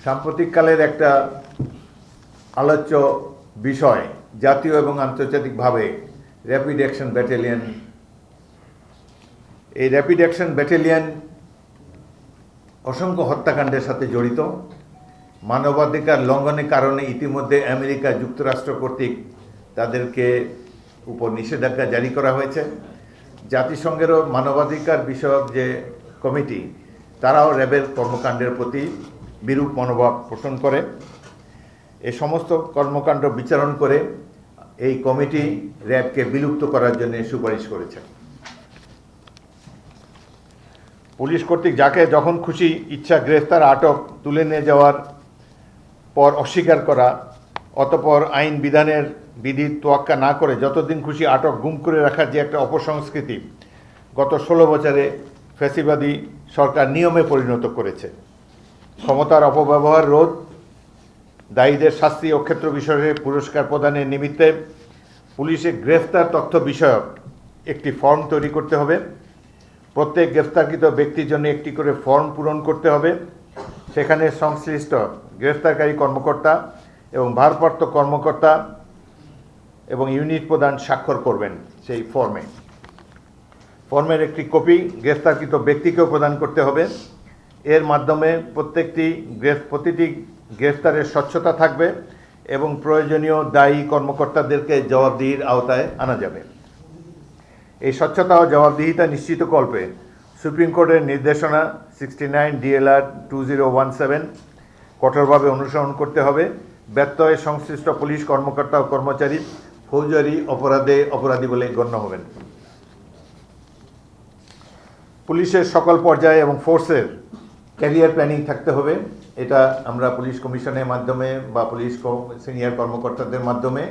সাম্প্রতিককালের একটা আলোচ্য বিষয় জাতীয় এবং আন্তর্জাতিকভাবে র্যাপিড অ্যাকশন ব্যাটালিয়ন। এই র্যাপিড অ্যাকশন ব্যাটালিয়ন অসংখ্য হত্যাকাণ্ডের সাথে জড়িত। মানবাধিকার লঙ্ঘনের কারণে ইতিমধ্যে আমেরিকা যুক্তরাষ্ট্র কর্তৃক তাদেরকে উপর নিষেধাজ্ঞা জারি করা হয়েছে। জাতিসংঘেরও মানবাধিকার বিষয়ক যে কমিটি, তারাও র্যাবের কর্মকাণ্ডের প্রতি বিরূপ মনোভাব পোষণ করে। এই সমস্ত কর্মকাণ্ড বিচারণ করে এই কমিটি র্যাবকে বিলুপ্ত করার জন্য সুপারিশ করেছে। পুলিশ কর্তৃক যাকে যখন খুশি ইচ্ছা গ্রেফতার, আটক, তুলে নিয়ে যাওয়ার পর অস্বীকার করা, অতঃপর আইন বিধানের বিধির তোয়াক্কা না করে যতদিন খুশি আটক, গুম করে রাখার যে একটা অপসংস্কৃতি গত 16 বছরে ফ্যাসিবাদী সরকার নিয়মে পরিণত করেছে। ক্ষমতার অপব্যবহার রোধ, দায়ীদের শাস্তি ও ক্ষেত্র বিষয়ে পুরস্কার প্রদানের নিমিত্তে পুলিশের গ্রেফতার তথ্য বিষয়ক একটি ফর্ম তৈরি করতে হবে। প্রত্যেক গ্রেফতারকৃত ব্যক্তির জন্য একটি করে ফর্ম পূরণ করতে হবে। সেখানে সংশ্লিষ্ট গ্রেফতারকারী কর্মকর্তা এবং ভারপ্রাপ্ত কর্মকর্তা এবং ইউনিট প্রধান স্বাক্ষর করবেন সেই ফর্মের একটি কপি গ্রেফতারকৃত ব্যক্তিকেও প্রদান করতে হবে। এর মাধ্যমে প্রতিটি গ্রেফতারের স্বচ্ছতা থাকবে এবং প্রয়োজনীয় দায়ী কর্মকর্তাদেরকে জবাবদিহির আওতায় আনা যাবে। এই স্বচ্ছতা ও জবাবদিহিতা নিশ্চিতকল্পে সুপ্রিম কোর্টের নির্দেশনা 69 DLR 2017 কঠোরভাবে অনুসরণ করতে হবে। ব্যত্যয়ে সংশ্লিষ্ট পুলিশ কর্মকর্তা ও কর্মচারী ফৌজদারি অপরাধী বলে গণ্য হবেন। পুলিশের সকল পর্যায়ে এবং ফোর্সের ক্যারিয়ার প্ল্যানিং থাকতে হবে। এটা আমরা পুলিশ কমিশনের মাধ্যমে বা পুলিশ সিনিয়র কর্মকর্তাদের মাধ্যমে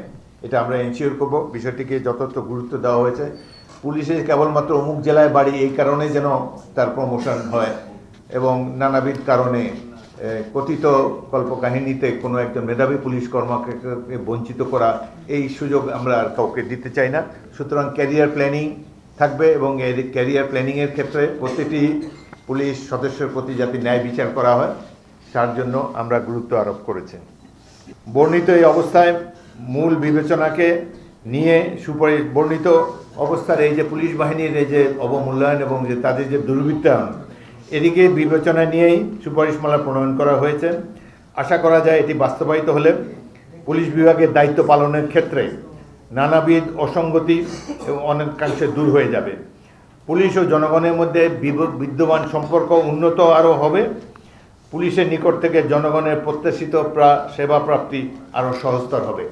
এটা আমরা এনশিওর করব। বিষয়টিকে যথার্থ গুরুত্ব দেওয়া হয়েছে। পুলিশের কেবলমাত্র অমুক জেলায় বাড়ি এই কারণে যেন তার প্রমোশন হয় এবং নানাবিধ কারণে কথিত কল্পকাহিনীতে কোনো একজন মেধাবী পুলিশ কর্মকর্তাকে বঞ্চিত করা, এই সুযোগ আমরা আর কাউকে দিতে চাই না। সুতরাং ক্যারিয়ার প্ল্যানিং থাকবে এবং এই ক্যারিয়ার প্ল্যানিংয়ের ক্ষেত্রে প্রতিটি পুলিশ সদস্যের প্রতি যাতে ন্যায় বিচার করা হয় তার জন্য আমরা গুরুত্ব আরোপ করেছি। বর্ণিত এই অবস্থায় মূল বিবেচনাকে নিয়ে বর্ণিত অবস্থার এই যে পুলিশ বাহিনীর এই যে অবমূল্যায়ন এবং যে তাদের যে দুর্বৃত্তায়ন, এদিকে বিবেচনা নিয়েই সুপারিশমালা প্রণয়ন করা হয়েছে। আশা করা যায় এটি বাস্তবায়িত হলে পুলিশ বিভাগের দায়িত্ব পালনের ক্ষেত্রে নানাবিধ অসঙ্গতি অনেকাংশে দূর হয়ে যাবে। পুলিশ ও জনগণের মধ্যে বিদ্যমান সম্পর্ক উন্নত আরও হবে। পুলিশের নিকট থেকে জনগণের প্রত্যাশিত সেবা প্রাপ্তি আরও সহজতর হবে।